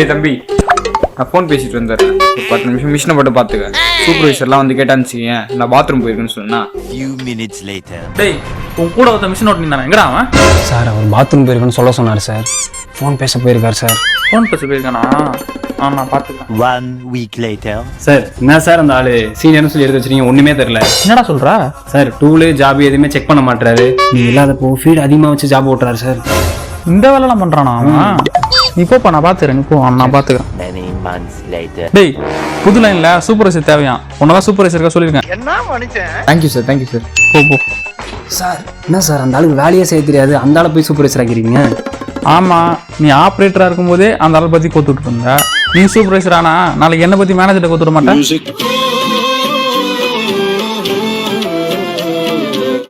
ஏய் தம்பி, நான் ஃபோன் பேசிட்டு வந்தேன். ஒரு 10 நிமிஷம் மிஷினை மட்டும் பார்த்துக்க. சூப்பர்வைசர்லாம் வந்து கேட்டான்னு நான் பாத்ரூம் போயிருக்கேன்னு சொன்னா. டேய், உன் கூட ஒருத்த மிஷின் ஓட்டு நின்றான், எங்கடா அவன்? சார் அவர் பாத்ரூம் போயிருக்குன்னு சொல்ல சொன்னார் சார். ஃபோன் பேச போயிருக்கார் சார். ஃபோன் பேச போயிருக்கானா? நான் பார்த்துக்கலாம். 1 week later. சார் என்ன சார் அந்த ஆளு சீனியர்னு சொல்லி எடுத்து வச்சிருக்கீங்க, ஒண்ணுமே தெரியல என்னடா சொல்றா? சார் டூலு ஜாப் எதுவுமே செக் பண்ண மாட்டாரு. நீ இல்லாதப்போ ஃபீட் அதிகமாக வச்சு ஜாப் ஓட்டுறாரு சார். இந்த வேலைலாம் பண்றானா அவன்? நீ போப்பா, நான் பாத்துக்கிறேன். நீ போ, நான் பாத்துக்கிறேன். Many months later. டேய், புது லைன்ல சூப்பர்வைசர் தேவையா? உன்னதான் சூப்பர்வைசரா சொல்லிருக்கேன். Thank you sir, thank you sir. போ. சார் என்ன சார் அந்த ஆளுக்கு வேலையே செய்ய தெரியாது, அந்த ஆளை போய் சூப்பர்வைசர் ஆக்கிறீங்க? ஆமா, நீ ஆப்ரேட்டரா இருக்கும்போதே அந்த ஆளை பத்தி கோத்துட்டு இருந்த. நீ சூப்பர்வைசர் ஆனா நாளைக்கு என்ன பத்தி மேனேஜர்கிட்ட கோத்துட மாட்டேன்.